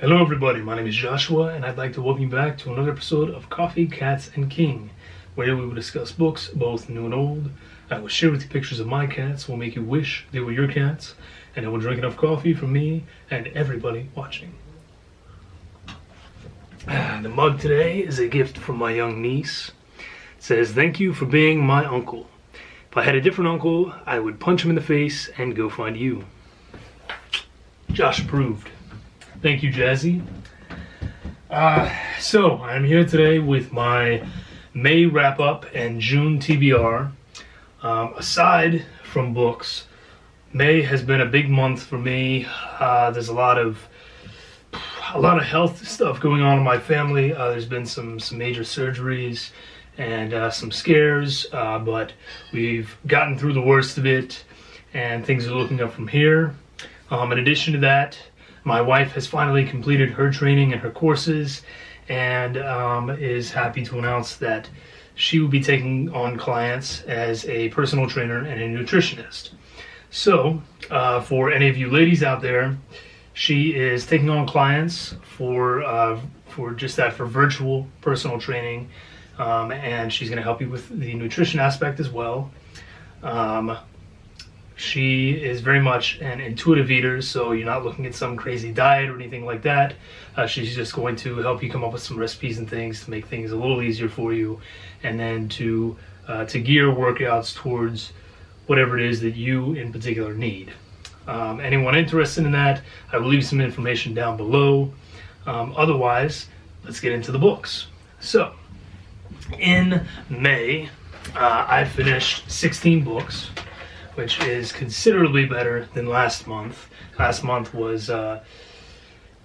Hello everybody, my name is Joshua and I'd like to welcome you back to another episode of Coffee, Cats, and King, where we will discuss books, both new and old. I will share with you pictures of my cats, will make you wish they were your cats, and I will drink enough coffee for me and everybody watching. The mug today is a gift from my young niece. It says, "Thank you for being my uncle. If I had a different uncle, I would punch him in the face and go find you." Josh approved. Thank you, Jazzy. So I'm here today with my May wrap-up and June TBR. Aside from books, May has been a big month for me. There's a lot of health stuff going on in my family. There's been some major surgeries and some scares, but we've gotten through the worst of it, and things are looking up from here. In addition to that, my wife has finally completed her training and her courses, and is happy to announce that she will be taking on clients as a personal trainer and a nutritionist. So, for any of you ladies out there, she is taking on clients for just that, for virtual personal training, and she's going to help you with the nutrition aspect as well. She is very much an intuitive eater, so you're not looking at some crazy diet or anything like that. She's just going to help you come up with some recipes and things to make things a little easier for you, and then to gear workouts towards whatever it is that you in particular need. Anyone interested in that, I will leave some information down below. Otherwise, let's get into the books. So, in May, I finished 16 books, which is considerably better than last month. Last month was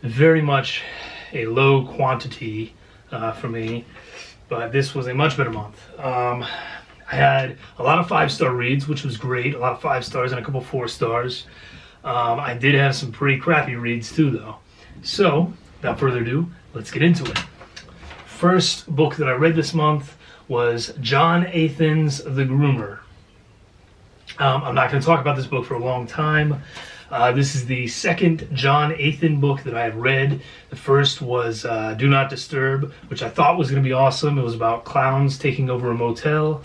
very much a low quantity for me, but this was a much better month. I had a lot of 5-star reads, which was great, a lot of 5 stars and a couple 4 stars. I did have some pretty crappy reads too, though. So, without further ado, let's get into it. First book that I read this month was John Athan's The Groomer. I'm not going to talk about this book for a long time. This is the second John Athan book that I have read. The first was Do Not Disturb, which I thought was going to be awesome. It was about clowns taking over a motel,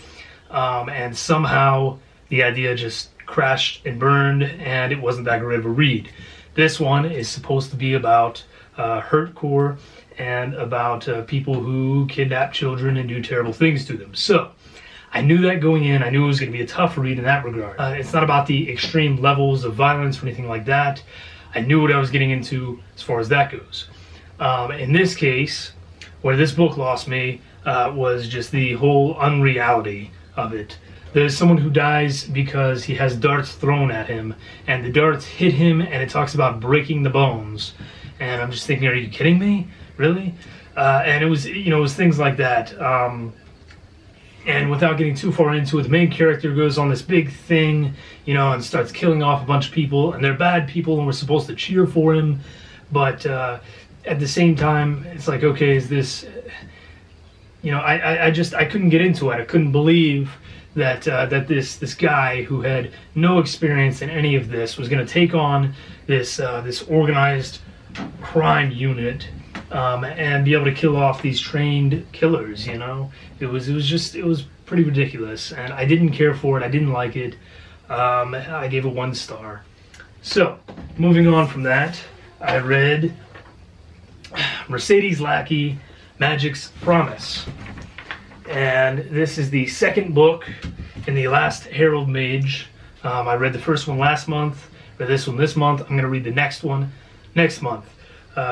and somehow the idea just crashed and burned, and it wasn't that great of a read. This one is supposed to be about hurtcore and about people who kidnap children and do terrible things to them. So, I knew that going in. I knew it was going to be a tough read in that regard. It's not about the extreme levels of violence or anything like that. I knew what I was getting into as far as that goes. In this case, where this book lost me was just the whole unreality of it. There's someone who dies because he has darts thrown at him, and the darts hit him, and it talks about breaking the bones. And I'm just thinking, are you kidding me? Really? And it was, it was things like that. And without getting too far into it, the main character goes on this big thing, and starts killing off a bunch of people, and they're bad people, and we're supposed to cheer for him. But at the same time, it's like, okay, is this, I couldn't get into it. I couldn't believe that this guy who had no experience in any of this was going to take on this organized crime unit. And be able to kill off these trained killers, It was pretty ridiculous, and I didn't care for it. I didn't like it. I gave it 1 star. So, moving on from that, I read Mercedes Lackey, Magic's Promise. And this is the second book in the Last Herald Mage. I read the first one last month, read this one this month. I'm going to read the next one next month,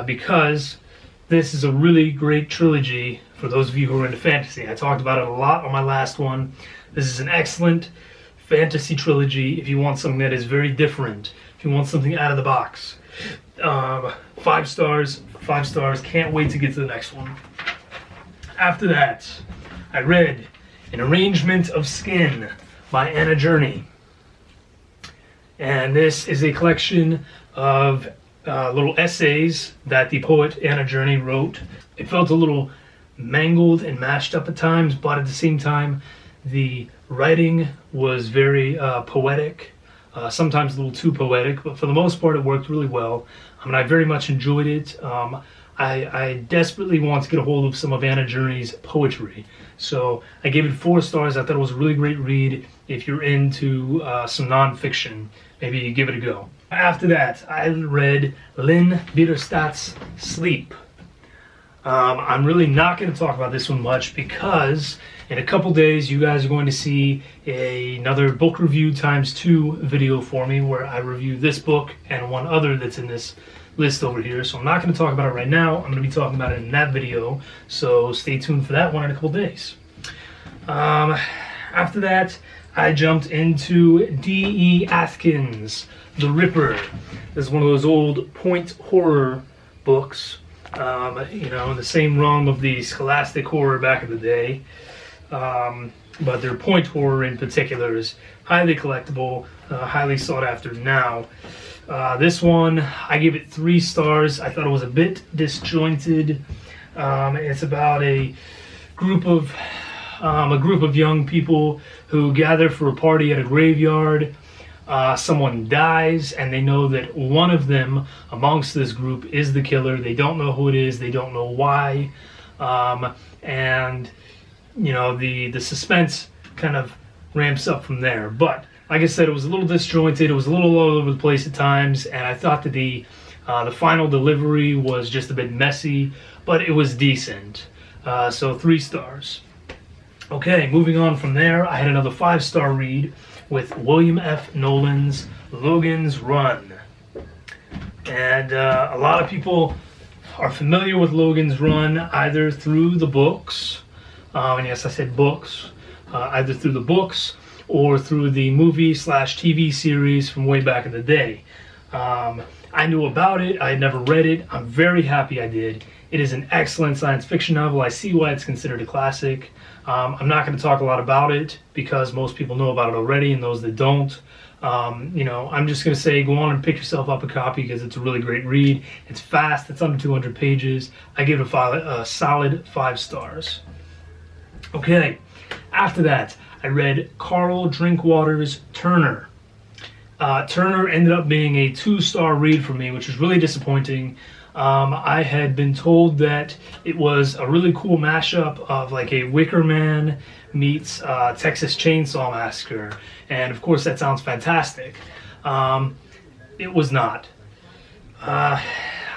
because this is a really great trilogy for those of you who are into fantasy. I talked about it a lot on my last one. This is an excellent fantasy trilogy if you want something that is very different, if you want something out of the box. 5 stars, 5 stars. Can't wait to get to the next one. After that, I read An Arrangement of Skin by Anna Journey. And this is a collection of little essays that the poet Anna Journey wrote. It felt a little mangled and mashed up at times, but at the same time, the writing was very poetic, sometimes a little too poetic, but for the most part, it worked really well. I very much enjoyed it. I desperately want to get a hold of some of Anna Journey's poetry. So I gave it 4 stars. I thought it was a really great read. If you're into some nonfiction, maybe you give it a go. After that, I read Lynn Bierstadt's Sleep. I'm really not going to talk about this one much because in a couple days you guys are going to see another book review ×2 video for me where I review this book and one other that's in this list over here. So I'm not going to talk about it right now. I'm going to be talking about it in that video. So stay tuned for that one in a couple days. After that, I jumped into D.E. Atkins' The Ripper. This is one of those old point horror books. You know, in the same realm of the scholastic horror back in the day. But their point horror in particular is highly collectible, highly sought after now. This one, I gave it 3 stars. I thought it was a bit disjointed. It's about a group of young people who gather for a party at a graveyard. Someone dies, and they know that one of them amongst this group is the killer. They don't know who it is. They don't know why. And, you know, the suspense kind of ramps up from there. But, like I said, it was a little disjointed. It was a little all over the place at times. And I thought that the final delivery was just a bit messy, but it was decent. So 3 stars. Okay, moving on from there, I had another 5-star read with William F. Nolan's Logans Run. And a lot of people are familiar with Logans Run either through the books, and yes, I said books, either through the books or through the movie/TV series from way back in the day. I knew about it, I had never read it, I'm very happy I did. It is an excellent science fiction novel. I see why it's considered a classic. I'm not going to talk a lot about it because most people know about it already, and those that don't, you know, I'm just going to say go on and pick yourself up a copy because it's a really great read. It's fast. It's under 200 pages. I give it a solid 5 stars. Okay, after that, I read Carl Drinkwater's Turner. Turner ended up being a 2-star read for me, which was really disappointing. I had been told that it was a really cool mashup of like a Wicker Man meets Texas Chainsaw Massacre, and of course that sounds fantastic. It was not. I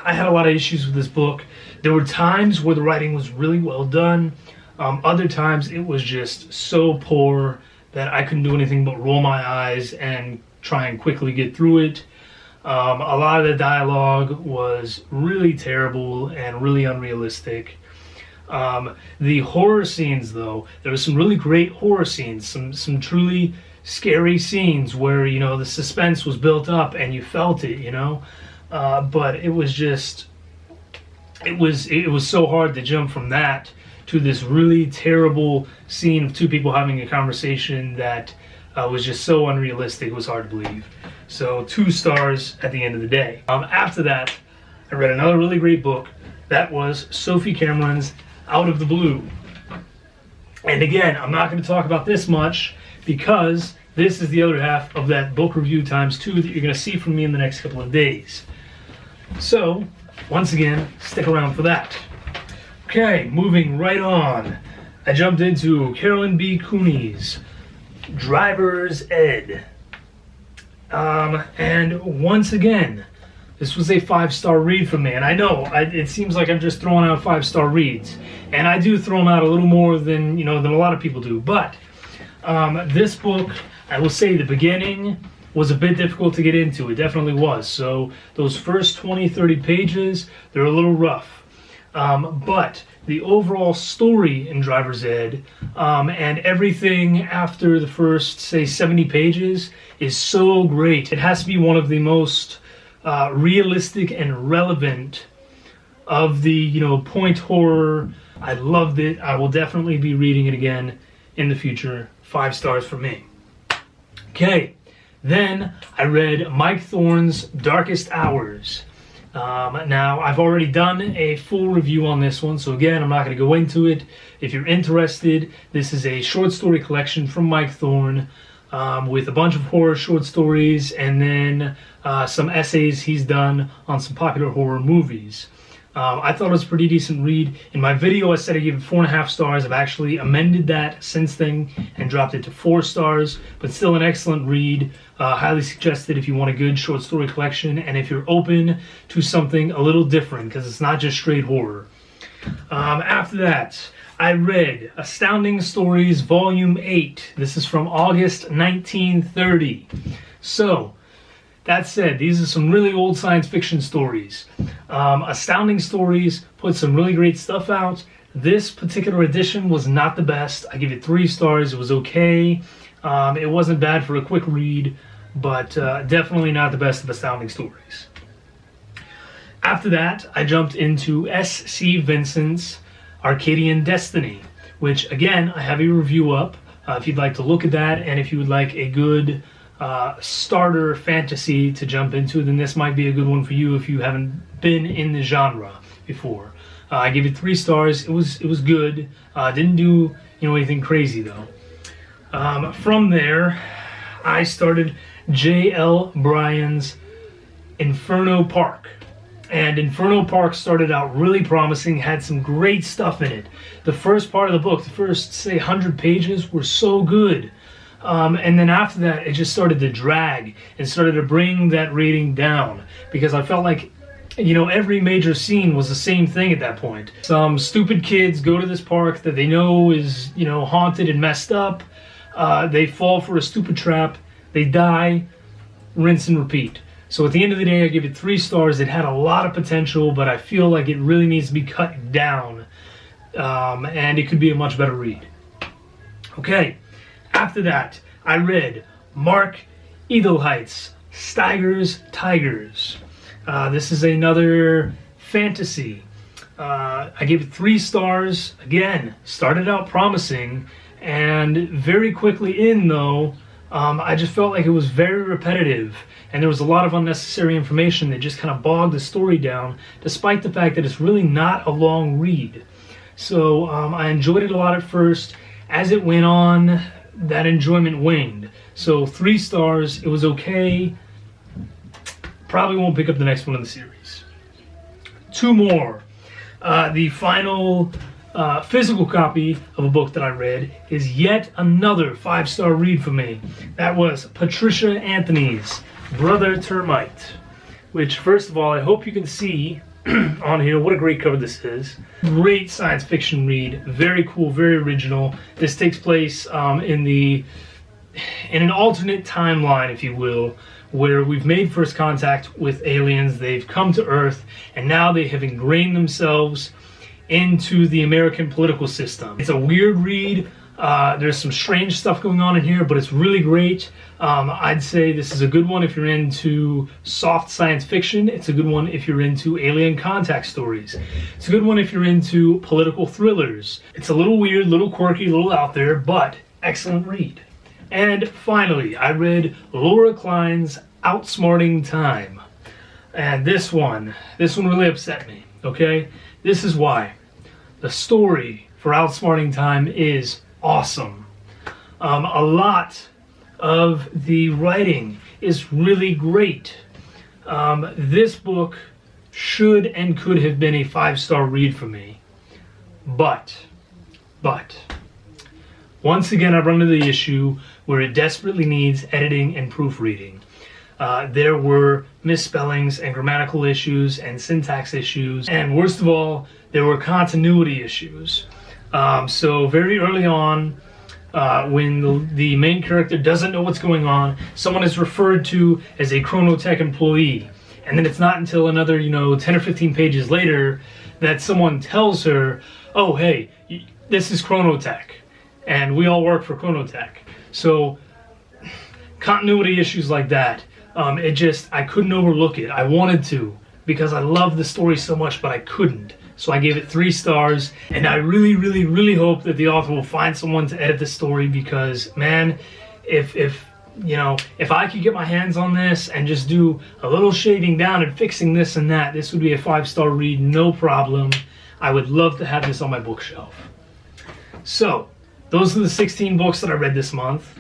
had a lot of issues with this book. There were times where the writing was really well done. Other times it was just so poor that I couldn't do anything but roll my eyes and try and quickly get through it. A lot of the dialogue was really terrible and really unrealistic. The horror scenes, though, there were some really great horror scenes, some truly scary scenes where, you know, the suspense was built up and you felt it, you know. But it was just, it was so hard to jump from that to this really terrible scene of 2 people having a conversation that was just so unrealistic. It was hard to believe. So 2 stars at the end of the day. After that, I read another really great book. That was Sophie Cameron's Out of the Blue. And again, I'm not going to talk about this much because this is the other half of that book review ×2 that you're going to see from me in the next couple of days. So, once again, stick around for that. Okay, moving right on. I jumped into Carolyn B. Cooney's Driver's Ed. And once again, this was a 5-star read from me. And I know, it seems like I'm just throwing out 5-star reads. And I do throw them out a little more than, you know, than a lot of people do. But this book, I will say the beginning was a bit difficult to get into. It definitely was. So those first 20, 30 pages, they're a little rough. But the overall story in Driver's Ed and everything after the first, say, 70 pages is so great. It has to be one of the most realistic and relevant of the, you know, point horror. I loved it. I will definitely be reading it again in the future. 5 stars for me. Okay, then I read Mike Thorne's Darkest Hours. Now, I've already done a full review on this one, so again, I'm not going to go into it. If you're interested, this is a short story collection from Mike Thorne. with a bunch of horror short stories and then some essays he's done on some popular horror movies. I thought it was a pretty decent read. In my video, I said I gave it 4.5 stars. I've actually amended that since then and dropped it to 4 stars, but still an excellent read. Highly suggested if you want a good short story collection and if you're open to something a little different, because it's not just straight horror. After that, I read Astounding Stories Volume 8. This is from August 1930. So, that said, these are some really old science fiction stories. Astounding Stories put some really great stuff out. This particular edition was not the best. I give it 3 stars. It was okay. It wasn't bad for a quick read, but definitely not the best of Astounding Stories. After that, I jumped into S.C. Vincent's Arcadian Destiny, which, again, I have a review up if you'd like to look at that, and if you would like a good starter fantasy to jump into, then this might be a good one for you if you haven't been in the genre before. I gave it 3 stars. It was good. Didn't do anything crazy though. From there, I started J.L. Bryan's Inferno Park. And Inferno Park started out really promising, had some great stuff in it. The first part of the book, the first, say, 100 pages were so good. And then after that, it just started to drag and started to bring that rating down because I felt like, every major scene was the same thing at that point. Some stupid kids go to this park that they know is, haunted and messed up. They fall for a stupid trap. They die, rinse and repeat. So at the end of the day, I give it 3 stars. It had a lot of potential, but I feel like it really needs to be cut down. And it could be a much better read. Okay, after that, I read Mark Edelheit's Staggers, Tigers. This is another fantasy. I gave it 3 stars. Again, started out promising, and very quickly in, though, I just felt like it was very repetitive, and there was a lot of unnecessary information that just kind of bogged the story down, despite the fact that it's really not a long read. So I enjoyed it a lot at first. As it went on, that enjoyment waned. So 3 stars, it was okay. Probably won't pick up the next one in the series. 2 more. The final physical copy of a book that I read is yet another 5-star read for me. That was Patricia Anthony's Brother Termite, which, first of all, I hope you can see on here what a great cover this is. Great science fiction read, very cool, very original. This takes place in an alternate timeline, if you will, where we've made first contact with aliens. They've come to Earth, and now they have ingrained themselves into the American political system. It's a weird read. There's some strange stuff going on in here, but it's really great. I'd say this is a good one if you're into soft science fiction. It's a good one if you're into alien contact stories. It's a good one if you're into political thrillers. It's a little weird, little quirky, a little out there, but excellent read. And finally, I read Laura Klein's Outsmarting Time. And this one really upset me, okay? This is why. The story for Outsmarting Time is awesome. A lot of the writing is really great. This book should and could have been a 5-star read for me. But, once again, I run into the issue where it desperately needs editing and proofreading. There were misspellings and grammatical issues and syntax issues, and worst of all, there were continuity issues. So very early on, when the main character doesn't know what's going on, someone is referred to as a Chronotech employee. And then it's not until another, 10 or 15 pages later that someone tells her, oh, hey, this is Chronotech, and we all work for Chronotech. So continuity issues like that, I couldn't overlook it. I wanted to, because I love the story so much, but I couldn't. So I gave it 3 stars, and I really, really, really hope that the author will find someone to edit the story, because, man, if I could get my hands on this and just do a little shading down and fixing this and that, this would be a 5-star read, no problem. I would love to have this on my bookshelf. So, those are the 16 books that I read this month.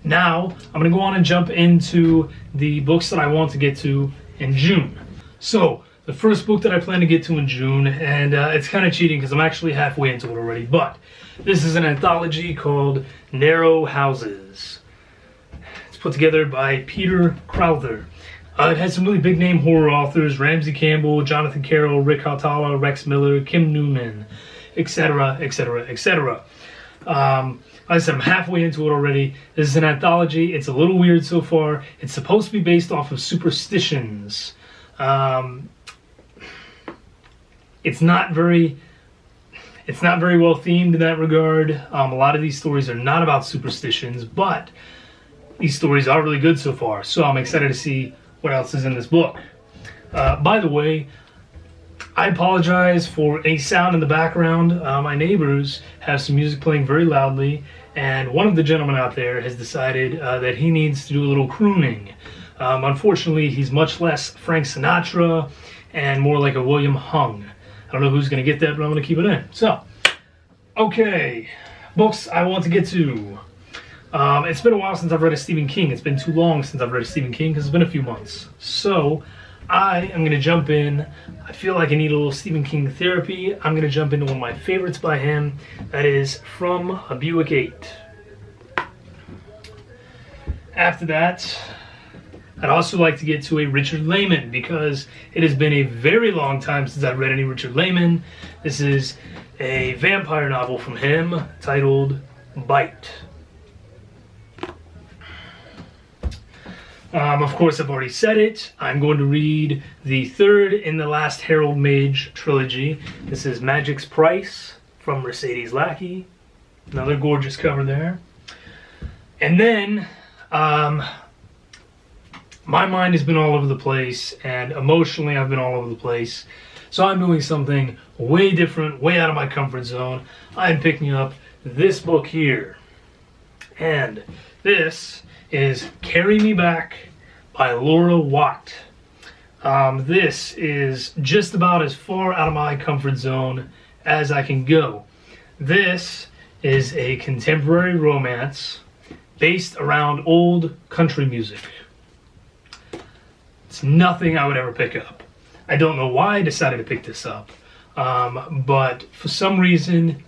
Now, I'm going to go on and jump into the books that I want to get to in June. So, the first book that I plan to get to in June, and it's kind of cheating because I'm actually halfway into it already, but this is an anthology called Narrow Houses. It's put together by Peter Crowther. It has some really big name horror authors: Ramsey Campbell, Jonathan Carroll, Rick Hartala, Rex Miller, Kim Newman, etc., etc., etc. Like I said, I'm halfway into it already. This is an anthology. It's a little weird so far. It's supposed to be based off of superstitions. It's not very well themed in that regard. A lot of these stories are not about superstitions, but these stories are really good so far. So I'm excited to see what else is in this book. By the way, I apologize for any sound in the background. My neighbors have some music playing very loudly, and one of the gentlemen out there has decided that he needs to do a little crooning. Unfortunately, he's much less Frank Sinatra and more like a William Hung. I don't know who's going to get that, but I'm going to keep it in. So, okay, books I want to get to. It's been a while since I've read a Stephen King. It's been too long since I've read a Stephen King because it's been a few months. So, I am going to jump in. I feel like I need a little Stephen King therapy. I'm going to jump into one of my favorites by him. That is From a Buick 8. After that, I'd also like to get to a Richard Lehman because it has been a very long time since I've read any Richard Lehman. This is a vampire novel from him titled Bite. Of course, I've already said it. I'm going to read the third in the last Harold Mage trilogy. This is Magic's Price from Mercedes Lackey. Another gorgeous cover there. And then, my mind has been all over the place, and emotionally I've been all over the place. So I'm doing something way different, way out of my comfort zone. I'm picking up this book here. And this is Carry Me Back by Laura Watt. This is just about as far out of my comfort zone as I can go. This is a contemporary romance based around old country music. It's nothing I would ever pick up. I don't know why I decided to pick this up, but for some reason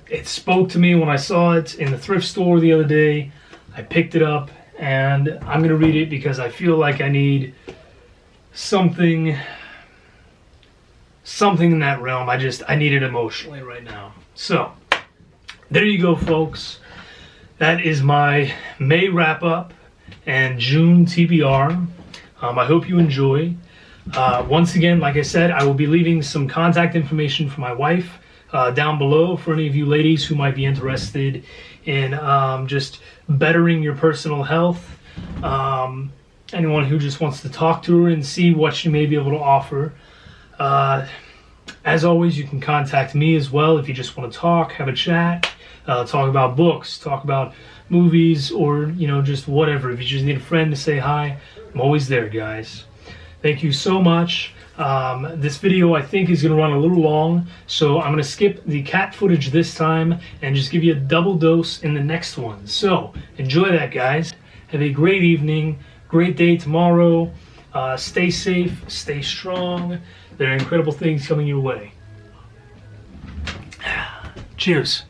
it spoke to me when I saw it in the thrift store the other day. I picked it up, and I'm going to read it because I feel like I need something in that realm. I need it emotionally right now. So, there you go, folks. That is my May wrap-up and June TBR. I hope you enjoy. Once again, like I said, I will be leaving some contact information for my wife down below for any of you ladies who might be interested in just bettering your personal health. Anyone who just wants to talk to her and see what she may be able to offer. As always, you can contact me as well if you just want to talk, have a chat, talk about books, talk about movies, or just whatever. If you just need a friend to say hi, I'm always there, guys. Thank you so much. This video I think is going to run a little long, so I'm going to skip the cat footage this time and just give you a double dose in the next one. So enjoy that, guys. Have a great evening, great day tomorrow. Stay safe, stay strong. There are incredible things coming your way. Cheers.